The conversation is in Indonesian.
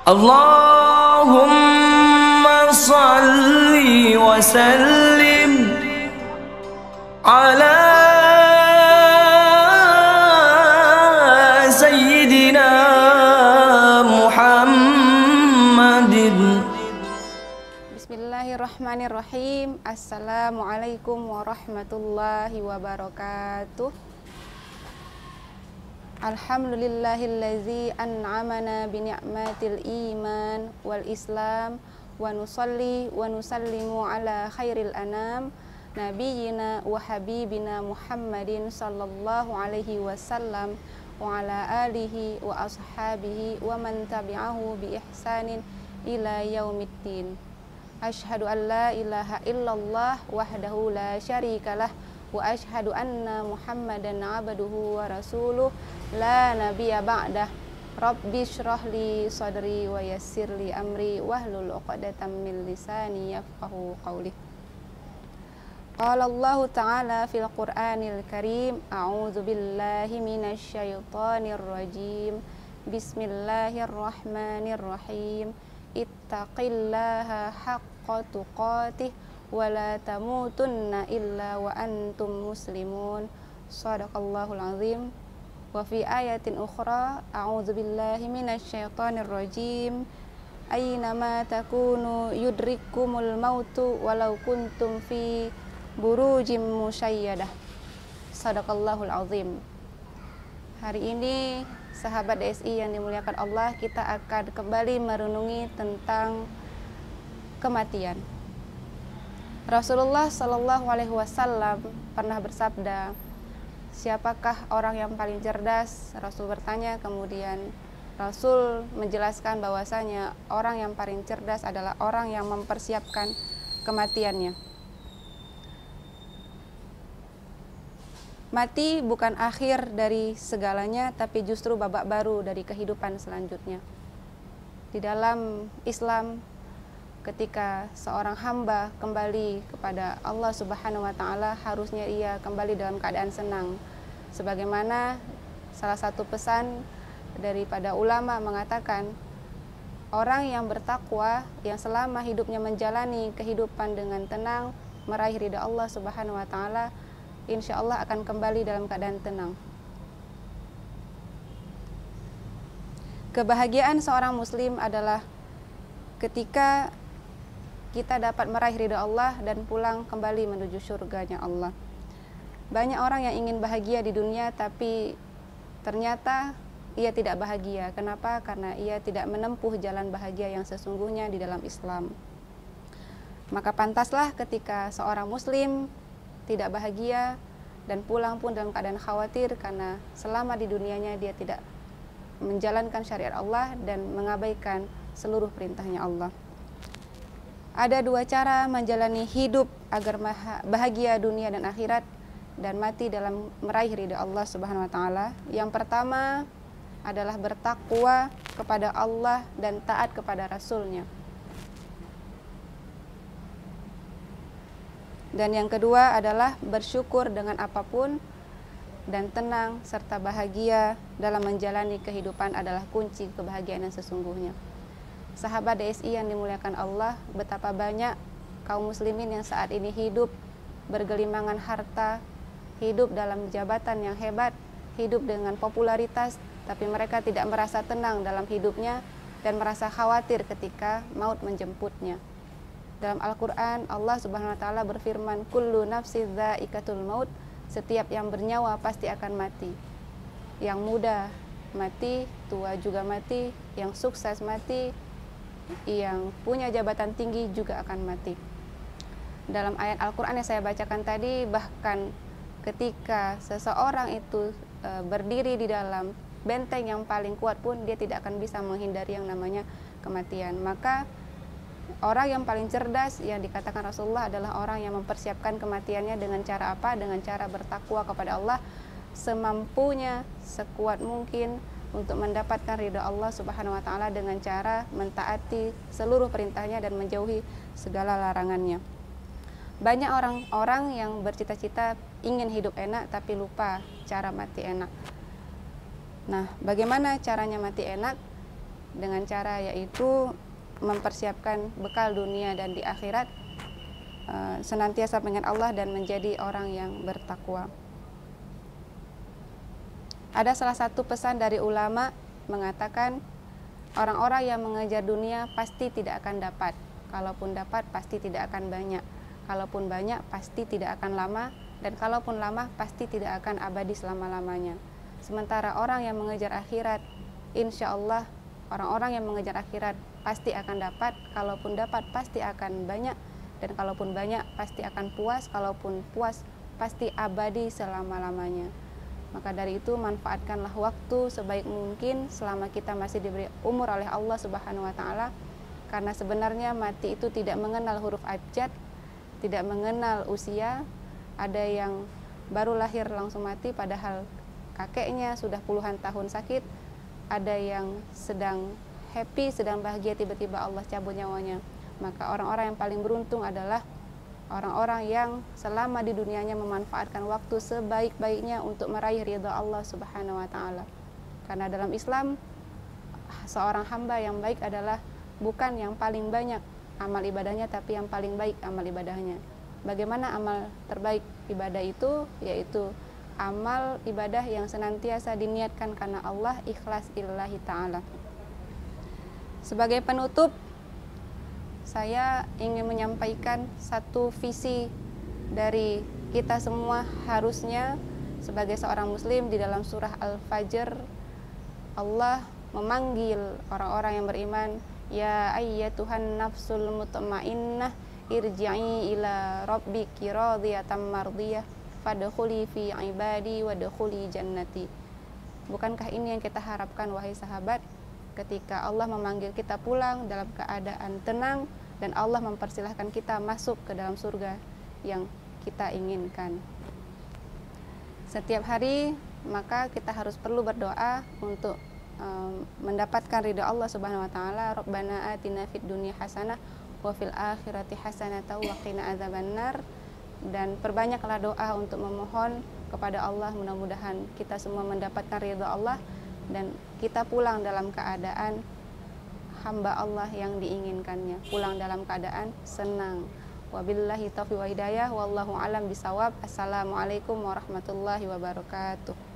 Allahumma salli wa sallim ala sayyidina Muhammadin. Bismillahirrahmanirrahim. Assalamualaikum warahmatullahi wabarakatuh. Alhamdulillahillazi an'amana bini'matil iman wal islam wa nusalli wa nusallimu ala khairil anam nabiyyina wa habibina Muhammadin sallallahu alaihi wasallam wa ala alihi wa ashabihi wa man tabi'ahu bi ihsanin ila yaumiddin. Asyhadu an la ilaha illallah wahdahu la syarikalah wa asyhadu anna Muhammadan abduhu wa rasuluh la nabiyya ba'dah. Rabbi shrah li sadri wa yassir li amri wahlul 'uqdatam min lisani yafqahu qawli. Qala Allah ta'ala fil Qur'anil Karim, a'udzu billahi minasy syaithanir rajim. Bismillahirrahmanirrahim. Ittaqillaha haqqa tuqatih wa la tamutunna illa wa antum muslimun. Shadaqallahul azim. Wa fi ayatin ukhra, a'udzu billahi minasy syaithanir rajim. Aynama takunu yudrikumul mautu walau kuntum fi burujim musyayyadah. Shadaqallahul azim. Hari ini sahabat DSI yang dimuliakan Allah, kita akan kembali merenungi tentang kematian. Rasulullah Shallallahu Alaihi Wasallam pernah bersabda, siapakah orang yang paling cerdas? Rasul bertanya, kemudian Rasul menjelaskan bahwasanya orang yang paling cerdas adalah orang yang mempersiapkan kematiannya. Mati bukan akhir dari segalanya, tapi justru babak baru dari kehidupan selanjutnya. Di dalam Islam, ketika seorang hamba kembali kepada Allah Subhanahu wa Ta'ala, harusnya ia kembali dalam keadaan senang. Sebagaimana salah satu pesan daripada ulama mengatakan, orang yang bertakwa, yang selama hidupnya menjalani kehidupan dengan tenang, meraih ridha Allah Subhanahu wa Ta'ala, insya Allah akan kembali dalam keadaan tenang. Kebahagiaan seorang muslim adalah ketika kita dapat meraih ridha Allah dan pulang kembali menuju surganya Allah. Banyak orang yang ingin bahagia di dunia, tapi ternyata ia tidak bahagia. Kenapa? Karena ia tidak menempuh jalan bahagia yang sesungguhnya di dalam Islam. Maka pantaslah ketika seorang muslim tidak bahagia dan pulang pun dalam keadaan khawatir, karena selama di dunianya dia tidak menjalankan syariat Allah dan mengabaikan seluruh perintahnya Allah. Ada dua cara menjalani hidup agar bahagia dunia dan akhirat dan mati dalam meraih ridha Allah Subhanahu wa Ta'ala. Yang pertama adalah bertakwa kepada Allah dan taat kepada Rasul-Nya. Dan yang kedua adalah bersyukur dengan apapun dan tenang serta bahagia dalam menjalani kehidupan adalah kunci kebahagiaan yang sesungguhnya. Sahabat DSI yang dimuliakan Allah, betapa banyak kaum muslimin yang saat ini hidup bergelimangan harta, hidup dalam jabatan yang hebat, hidup dengan popularitas, tapi mereka tidak merasa tenang dalam hidupnya dan merasa khawatir ketika maut menjemputnya. Dalam Al-Quran, Allah Subhanahu wa Ta'ala berfirman, kullu nafsi dha'iqatul maut, setiap yang bernyawa pasti akan mati. Yang muda mati, tua juga mati, yang sukses mati, yang punya jabatan tinggi juga akan mati. Dalam ayat Al-Quran yang saya bacakan tadi, bahkan ketika seseorang itu berdiri di dalam benteng yang paling kuat pun, dia tidak akan bisa menghindari yang namanya kematian. Maka orang yang paling cerdas yang dikatakan Rasulullah adalah orang yang mempersiapkan kematiannya dengan cara apa? Dengan cara bertakwa kepada Allah semampunya, sekuat mungkin, untuk mendapatkan ridha Allah Subhanahu wa Ta'ala dengan cara mentaati seluruh perintahnya dan menjauhi segala larangannya. Banyak orang-orang yang bercita-cita ingin hidup enak tapi lupa cara mati enak. Nah, bagaimana caranya mati enak? dengan cara yaitu mempersiapkan bekal dunia dan di akhirat, senantiasa mengingat Allah dan menjadi orang yang bertakwa. Ada salah satu pesan dari ulama mengatakan, orang-orang yang mengejar dunia pasti tidak akan dapat. Kalaupun dapat, pasti tidak akan banyak. Kalaupun banyak, pasti tidak akan lama. Dan kalaupun lama, pasti tidak akan abadi selama-lamanya. Sementara orang yang mengejar akhirat, insya Allah, orang-orang yang mengejar akhirat pasti akan dapat. Kalaupun dapat, pasti akan banyak. Dan kalaupun banyak, pasti akan puas. Kalaupun puas, pasti abadi selama-lamanya. Maka dari itu, manfaatkanlah waktu sebaik mungkin selama kita masih diberi umur oleh Allah Subhanahu wa Ta'ala. Karena sebenarnya mati itu tidak mengenal huruf abjad, tidak mengenal usia. Ada yang baru lahir langsung mati padahal kakeknya sudah puluhan tahun sakit. Ada yang sedang happy, sedang bahagia, tiba-tiba Allah cabut nyawanya. Maka orang-orang yang paling beruntung adalah orang-orang yang selama di dunianya memanfaatkan waktu sebaik-baiknya untuk meraih ridha Allah Subhanahu wa Ta'ala. Karena dalam Islam, seorang hamba yang baik adalah bukan yang paling banyak amal ibadahnya, tapi yang paling baik amal ibadahnya. Bagaimana amal terbaik ibadah itu? Yaitu amal ibadah yang senantiasa diniatkan karena Allah, ikhlas lillahi ta'ala. Sebagai penutup, saya ingin menyampaikan satu visi dari kita semua. Harusnya sebagai seorang muslim, di dalam surah Al-Fajr Allah memanggil orang-orang yang beriman, ya ayyatuhan nafsul mutmainnah irji'i ila rabbiki radiyatan mardiyah fadkhuli fi ibadi wadkhuli jannati. Bukankah ini yang kita harapkan, wahai sahabat, ketika Allah memanggil kita pulang dalam keadaan tenang dan Allah mempersilahkan kita masuk ke dalam surga yang kita inginkan. Setiap hari maka kita harus perlu berdoa untuk mendapatkan ridha Allah Subhanahu wa Ta'ala. Rabbana atina fid dunya hasanah wa fil akhirati hasanah wa qina adzabannar. Dan perbanyaklah doa untuk memohon kepada Allah, mudah-mudahan kita semua mendapatkan ridha Allah dan kita pulang dalam keadaan hamba Allah yang diinginkannya, pulang dalam keadaan senang. Wabillahi taufiq wa hidayah, wallahu alam bisawab. Assalamualaikum warahmatullahi wabarakatuh.